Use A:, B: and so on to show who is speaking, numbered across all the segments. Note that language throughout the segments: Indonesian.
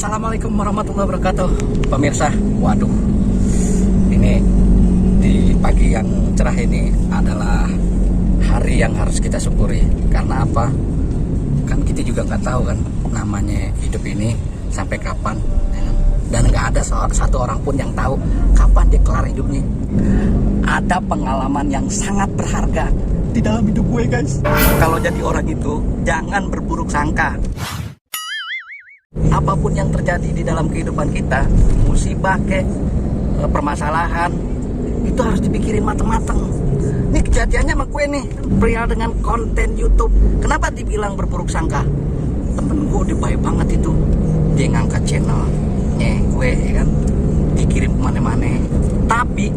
A: Assalamualaikum warahmatullahi wabarakatuh. Pemirsa, waduh, ini di pagi yang cerah ini adalah hari yang harus kita syukuri. Karena apa? Kan kita juga nggak tahu kan namanya hidup ini sampai kapan, ya kan? Dan nggak ada satu orang pun yang tahu kapan dia kelar hidupnya. Ada pengalaman yang sangat berharga di dalam hidup gue, guys. Kalau jadi orang itu jangan berburuk sangka. Apapun yang terjadi di dalam kehidupan kita, musibah permasalahan, itu harus dipikirin matang-matang. Ini kejadiannya sama gue nih, perihal dengan konten YouTube. Kenapa dibilang berburuk sangka? Temen gue udah baik banget itu. Dia ngangkat channelnya gue, ya kan, dikirim kemana-mana. Tapi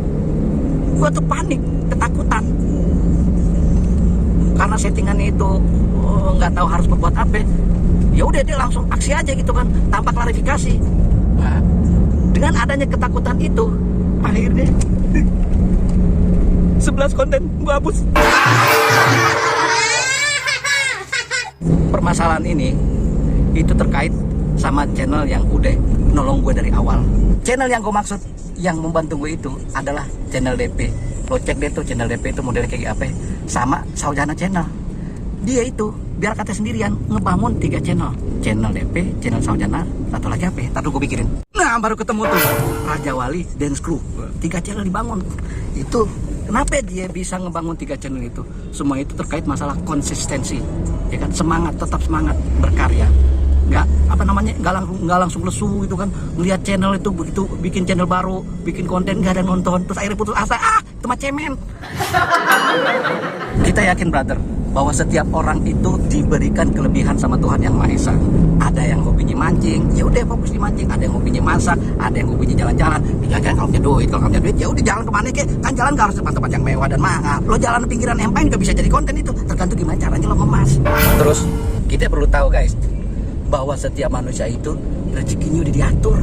A: gue tuh panik, ketakutan. Karena settingannya itu nggak tahu harus berbuat apa. Ya udah, dia langsung aksi aja gitu kan, tanpa klarifikasi. Nah, dengan adanya ketakutan itu, akhirnya 11 konten gue hapus. Permasalahan ini itu terkait sama channel yang udah nolong gue dari awal. Channel yang gue maksud, yang membantu gue itu adalah channel DP. Lo cek deh tuh channel DP itu modelnya kayak apa, sama Saujana channel. Dia itu biar kata sendirian ngebangun 3 channel. Channel DP, channel Saujana, satu lagi apa? Tadi gue pikirin. Nah, baru ketemu tuh Raja Wali Dance Crew. 3 channel dibangun. Itu kenapa dia bisa ngebangun 3 channel itu? Semua itu terkait masalah konsistensi. Ya kan, semangat, tetap semangat berkarya. Nggak langsung lesu gitu kan, ngelihat channel itu begitu bikin channel baru, bikin konten nggak ada yang nonton, terus akhirnya putus asa, itu mah cemen. Kita yakin, brother, bahwa setiap orang itu diberikan kelebihan sama Tuhan Yang Maha Esa. Ada yang hobinya mancing, ya udah fokus di mancing. Ada yang hobinya masak, ada yang hobinya jalan-jalan. Jalan-jalan kalau punya duit, kalau nggak punya duit, ya udah jalan kemana kek? Kan jalan nggak harus tempat-tempat yang mewah dan mahal. Lo jalan di pinggiran empang nggak bisa jadi konten itu. Tergantung gimana caranya lo ngemas. Terus kita perlu tahu, guys, bahwa setiap manusia itu rezekinya udah diatur.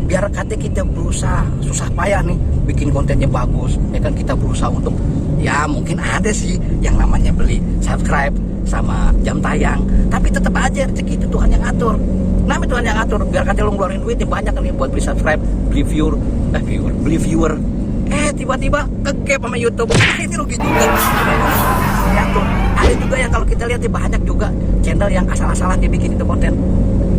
A: Biar kata kita berusaha susah payah nih bikin kontennya bagus, ya kan, kita berusaha untuk, ya mungkin ada sih yang namanya beli subscribe sama jam tayang, tapi tetap aja rezeki itu Tuhan yang atur. Namanya Tuhan yang atur. Biar kata lo ngeluarin duitnya banyak nih buat beli subscribe, beli viewer, tiba-tiba kegap sama YouTube. Ini rugi juga. Ya tuh, ada juga yang kalau kita lihat banyak juga channel yang asal-asalan dia bikin itu konten.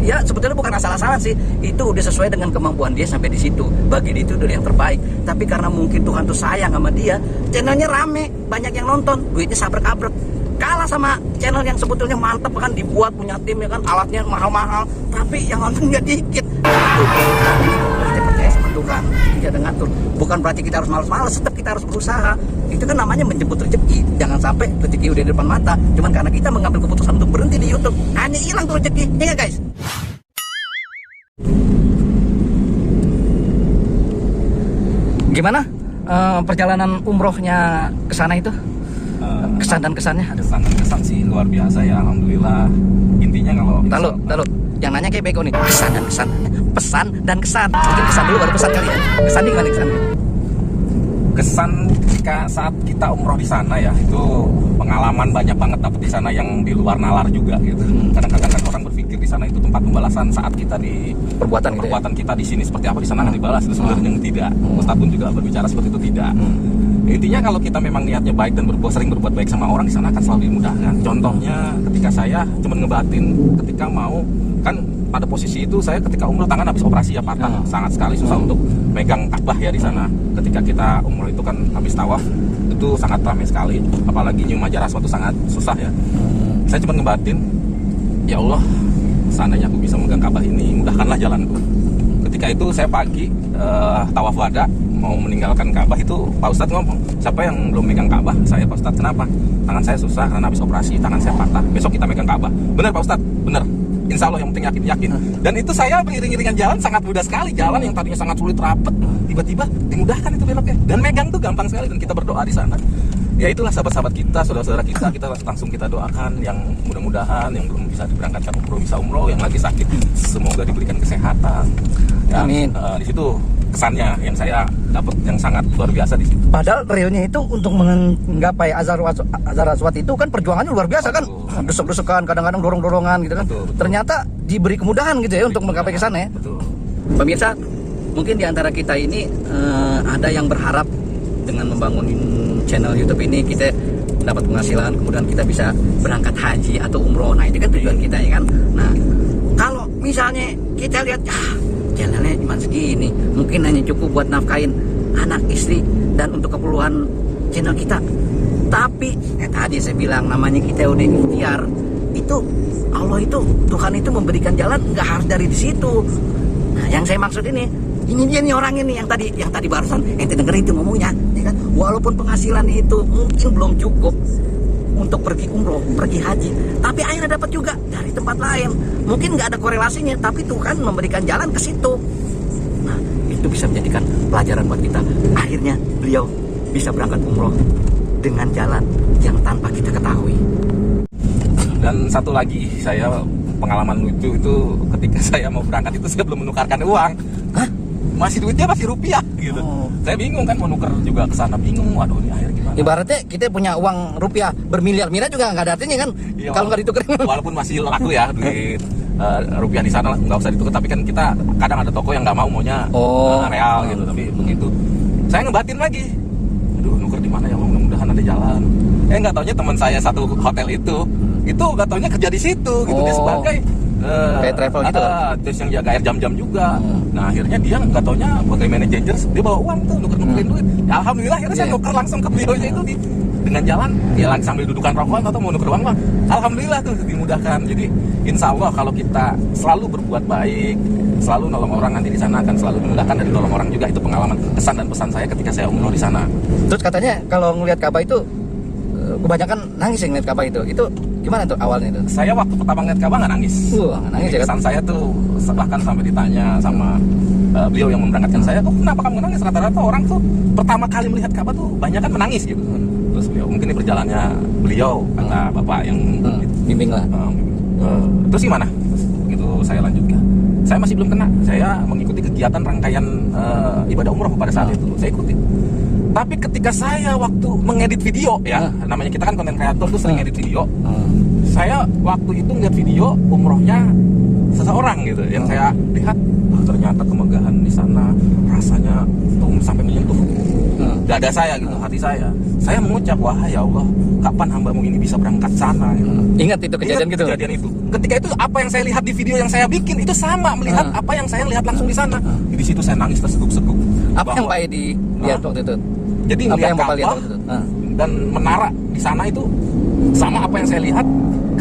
A: Ya sebetulnya bukan asal-asalan sih, itu udah sesuai dengan kemampuan dia sampai di situ. Bagi dia itu udah yang terbaik. Tapi karena mungkin Tuhan tuh sayang sama dia, channelnya rame, banyak yang nonton, duitnya sabrek-abrek. Kalah sama channel yang sebetulnya mantep kan, dibuat punya tim, ya kan, alatnya mahal-mahal, tapi yang nontonnya dikit. Kita percaya sama Tuhan, dia ada ngatur. Bukan berarti kita harus malas-malas, tetap kita harus berusaha. Itu kan namanya menjemput rezeki. Jangan sampai rezeki udah di depan mata, cuman karena kita mengambil keputusan untuk berhenti di YouTube, hanya hilang tuh rezeki. Ya gak, guys? Gimana perjalanan umrohnya ke sana itu? Kesan dan kesannya?
B: Kesan sih luar biasa ya, alhamdulillah. Intinya kalau
A: Tahu. Yang nanya kayak bego nih. Kesan dan kesan. Pesan dan kesan. Mungkin kesan dulu baru pesan kali ya. Kesan gimana kesannya?
B: Kesan jika saat kita umroh di sana ya, itu pengalaman banyak banget dapet di sana yang di luar nalar juga gitu. Kadang-kadang kan orang berpikir di sana itu tempat pembalasan saat kita di perbuatan kita di sini seperti apa, di sana akan dibalas. Itu sebenarnya tidak. Ustaz pun juga berbicara seperti itu, tidak. Intinya kalau kita memang niatnya baik dan sering berbuat baik sama orang, di sana akan selalu dimudahkan. Contohnya ketika saya cuma ngebatin ketika mau, kan pada posisi itu saya ketika umroh tangan habis operasi ya, patah. Sangat sekali susah untuk megang Ka'bah ya di sana. Ketika kita umroh itu kan habis tawaf itu sangat ramai sekali, apalagi nyium Hajar Aswad itu sangat susah ya. Saya cuma ngebatin, ya Allah, seandainya aku bisa megang Ka'bah ini, mudahkanlah jalanku. Ketika itu saya pagi tawaf wada mau meninggalkan Ka'bah itu Pak Ustadz ngomong, siapa yang belum megang Ka'bah? Saya, Pak Ustadz. Kenapa? Tangan saya susah karena habis operasi, tangan saya patah, besok kita megang Ka'bah. Benar Pak Ustadz? Benar. Insya Allah, yang penting yakin. Dan itu saya beriring-iringan jalan sangat mudah sekali. Jalan yang tadinya sangat sulit rapet, tiba-tiba dimudahkan itu beloknya. Dan megang tuh gampang sekali, dan kita berdoa di sana. Ya itulah sahabat-sahabat kita, saudara-saudara kita langsung kita doakan yang mudah-mudahan yang belum bisa diberangkatkan umroh bisa umroh, yang lagi sakit semoga diberikan kesehatan. Ya, amin. Di situ kesannya yang saya dapat yang sangat luar biasa di situ.
A: Padahal realnya itu untuk menggapai Hajar Aswad itu kan perjuangannya luar biasa. Betul. Kan desek-desekan, kadang-kadang dorong-dorongan gitu kan. Betul. Ternyata diberi kemudahan gitu ya untuk menggapai ke sana ya.
B: Betul.
A: Pemirsa, mungkin di antara kita ini ada yang berharap dengan membangun channel YouTube ini kita dapat penghasilan, kemudian kita bisa berangkat haji atau umroh. Nah, itu kan tujuan kita ya kan. Nah, kalau misalnya kita lihat channelnya cuma segini, mungkin hanya cukup buat nafkain anak istri dan untuk keperluan channel kita. Tapi tadi saya bilang namanya kita udah ikhtiar, itu Allah itu, Tuhan itu memberikan jalan nggak harus dari di situ. Nah, yang saya maksud ini dia nih orang ini yang tadi barusan ente denger itu ngomongnya, ya kan? Walaupun penghasilan itu mungkin belum cukup untuk pergi umroh, pergi haji, tapi akhirnya dapat juga dari tempat lain. Mungkin nggak ada korelasinya, tapi Tuhan memberikan jalan ke situ. Nah, itu bisa menjadikan pelajaran buat kita. Akhirnya beliau bisa berangkat umroh dengan jalan yang tanpa kita ketahui.
B: Dan satu lagi, saya pengalaman lucu itu ketika saya mau berangkat itu saya belum menukarkan uang.
A: Hah?
B: Masih duitnya masih rupiah gitu. Saya bingung kan mau nuker juga ke sana, bingung. Waduh, ini akhirnya gimana?
A: Ibaratnya kita punya uang rupiah bermiliar-miliar juga nggak ada artinya kan,
B: Iya,
A: kalau nggak ditukerin.
B: Walaupun masih laku ya duit rupiah di sana nggak usah ditukar, tapi kan kita kadang ada toko yang nggak maunya real gitu. Tapi begitu saya ngebatin lagi, aduh nuker di mana ya, mudah-mudahan ada jalan. Nggak taunya teman saya satu hotel itu nggak taunya kerja di situ gitu, dia sebagai
A: kayak travel gitu.
B: Terus yang jaga air jam-jam juga. Nah akhirnya dia nggak taunya sebagai manajer, dia bawa uang tuh nuker-nukerin duit. Ya, alhamdulillah akhirnya saya nuker langsung ke beliaunya itu dengan jalan, dia lagi sambil dudukan rokokan atau mau nuker uang bang. Alhamdulillah tuh dimudahkan. Jadi insya Allah kalau kita selalu berbuat baik, selalu nolong orang, nanti di sana akan selalu dimudahkan dari nolong orang juga. Itu pengalaman, kesan dan pesan saya ketika saya umroh di sana.
A: Terus katanya kalau ngelihat Ka'bah itu kebanyakan nangis yang ngeliat Ka'bah itu gimana tuh awalnya itu?
B: Saya waktu pertama ngeliat Ka'bah nggak nangis.
A: Nangis ya kan?
B: Kesan saya tuh bahkan sampai ditanya sama beliau yang memberangkatkan saya, kok kenapa kamu nangis? Rata-rata orang tuh pertama kali melihat Ka'bah tuh banyak kan menangis gitu. Terus beliau, mungkin ini perjalanannya beliau kata bapak yang
A: bimbing lah.
B: Terus gimana? Terus begitu saya lanjutkan, saya masih belum kena. Saya mengikuti kegiatan rangkaian ibadah umroh pada saat itu, saya ikuti. Tapi ketika saya waktu mengedit video ya, namanya kita kan konten kreator tuh sering edit video. Saya waktu itu ngeliat video umrohnya seseorang gitu, yang saya lihat ternyata kemegahan di sana, rasanya tuh sampai menyentuh dada saya gitu, hati saya. Saya mengucap, wahai ya Allah, kapan hambamu ini bisa berangkat sana gitu.
A: Ingat itu kejadian gitu.
B: Kejadian itu. Ketika itu apa yang saya lihat di video yang saya bikin itu sama melihat apa yang saya lihat langsung di sana. Di situ saya nangis terseguk-seguk.
A: Apa yang Pak Edi lihat waktu itu?
B: Jadi
A: apa
B: ngelihat
A: yang Bapak lihat
B: Ka'bah
A: waktu itu?
B: dan menara di sana itu sama apa yang saya lihat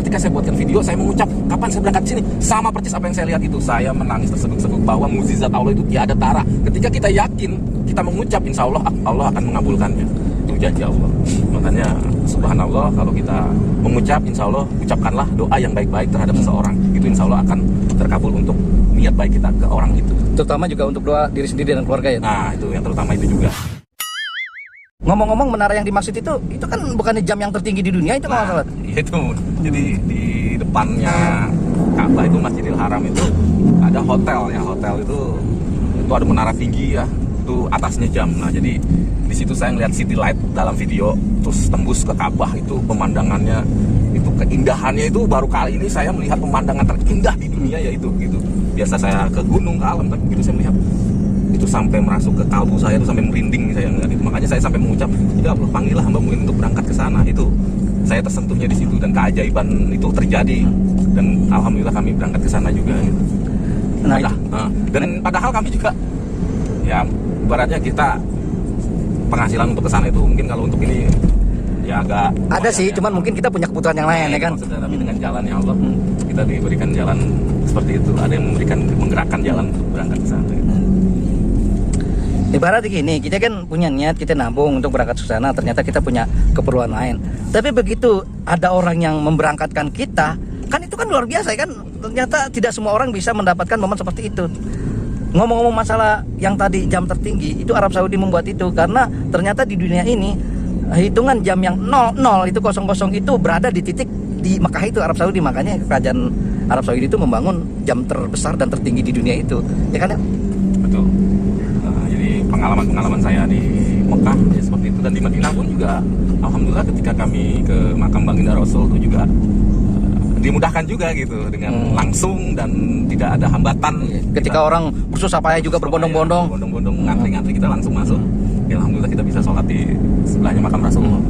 B: ketika saya buatkan video. Saya mengucap kapan saya berangkat sini, sama persis apa yang saya lihat itu. Saya menangis terseguk-seguk bahwa mukjizat Allah itu tiada tara. Ketika kita yakin, kita mengucap, insya Allah Allah akan mengabulkannya. Itu janji Allah. Makanya subhanallah, kalau kita mengucap, insya Allah ucapkanlah doa yang baik-baik terhadap seseorang, itu insya Allah akan terkabul untuk niat baik kita ke orang itu.
A: Terutama juga untuk doa diri sendiri dan keluarga ya.
B: Nah itu yang terutama itu juga.
A: Ngomong-ngomong, menara yang dimaksud itu kan bukannya jam yang tertinggi di dunia itu kalau salah.
B: Itu jadi di depannya Ka'bah itu Masjidil Haram itu ada hotel ya, hotel itu ada menara tinggi ya, itu atasnya jam. Nah jadi di situ saya ngeliat city light dalam video, terus tembus ke Ka'bah, itu pemandangannya, itu keindahannya itu baru kali ini saya melihat pemandangan terindah di dunia ya itu gitu. Biasa saya ke gunung, ke alam, tapi gitu saya melihat itu sampai merasuk ke kalbu saya, itu sampai merinding saya ngeliat itu. Makanya saya sampai mengucap, ya Allah, panggillah hambamu ini untuk berangkat ke sana. Itu saya tersentuhnya di situ dan keajaiban itu terjadi, dan alhamdulillah kami berangkat ke sana juga gitu. Dan padahal kami juga ya ibaratnya kita penghasilan untuk ke sana itu mungkin kalau untuk ini ya agak
A: ada sih,
B: ya.
A: Cuman mungkin kita punya kebutuhan yang lain ya kan.
B: Tapi dengan jalan ya Allah, kita diberikan jalan seperti itu. Ada yang menggerakkan jalan untuk berangkat ke sana gitu.
A: Ibaratnya gini, kita kan punya niat, kita nabung untuk berangkat ke sana, ternyata kita punya keperluan lain. Tapi begitu ada orang yang memberangkatkan kita, kan itu kan luar biasa kan. Ternyata tidak semua orang bisa mendapatkan momen seperti itu. Ngomong-ngomong masalah yang tadi jam tertinggi, itu Arab Saudi membuat itu karena ternyata di dunia ini hitungan jam yang 00 itu 00 itu berada di titik di Mekah itu, Arab Saudi. Makanya kerajaan Arab Saudi itu membangun jam terbesar dan tertinggi di dunia itu, ya kan ya?
B: Betul. Pengalaman saya di Mekah ya seperti itu, dan di Madinah pun juga alhamdulillah ketika kami ke makam Baginda Rasul itu juga dimudahkan juga gitu dengan langsung dan tidak ada hambatan.
A: Ketika orang bersusah payah juga berbondong-bondong
B: ngantri-ngantri, kita langsung masuk. Ya, alhamdulillah kita bisa sholat di sebelahnya makam Rasulullah.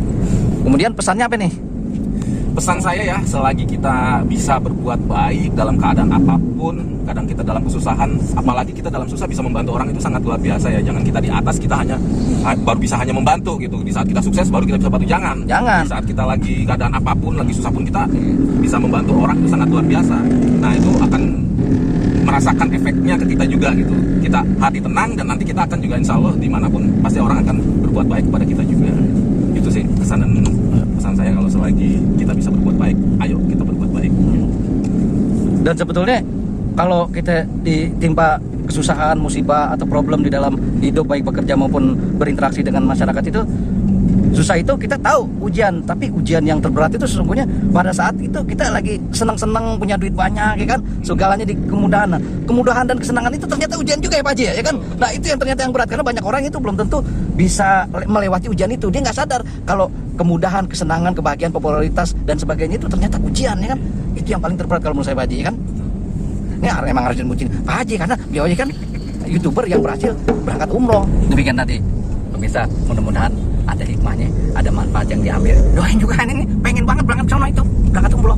A: Kemudian pesannya apa nih?
B: Pesan saya ya, selagi kita bisa berbuat baik dalam keadaan apapun, kadang kita dalam kesusahan, apalagi kita dalam susah bisa membantu orang, itu sangat luar biasa ya. Jangan kita di atas kita baru bisa hanya membantu gitu. Di saat kita sukses baru kita bisa bantu, jangan. Di saat kita lagi keadaan apapun, lagi susah pun kita bisa membantu orang, itu sangat luar biasa. Nah, itu akan merasakan efeknya ke kita juga gitu. Kita hati tenang dan nanti kita akan juga insya Allah dimanapun pasti orang akan berbuat baik kepada kita juga. Itu sih pesan saya, kalau selagi kita bisa berbuat baik, ayo kita berbuat baik.
A: Dan sebetulnya kalau kita ditimpa kesusahan, musibah atau problem di dalam hidup, baik bekerja maupun berinteraksi dengan masyarakat, itu susah, itu kita tahu ujian, tapi ujian yang terberat itu sesungguhnya pada saat itu kita lagi senang-senang punya duit banyak, ya kan, segalanya di kemudahan. Nah, kemudahan dan kesenangan itu ternyata ujian juga ya Pak Haji, ya kan. Nah, itu yang ternyata yang berat, karena banyak orang itu belum tentu bisa melewati ujian itu. Dia nggak sadar kalau kemudahan, kesenangan, kebahagiaan, popularitas dan sebagainya itu ternyata ujian, ya kan. Itu yang paling terberat kalau menurut saya Pak Haji, ya kan. Ini emang harus dimuji Pak Haji, karena beliau kan YouTuber yang berhasil berangkat umroh. Demikian tadi pemirsa, mudah-mudahan ada hikmahnya, ada manfaat yang diambil. Doain juga ini pengen banget berangkat sono itu, berangkat umroh.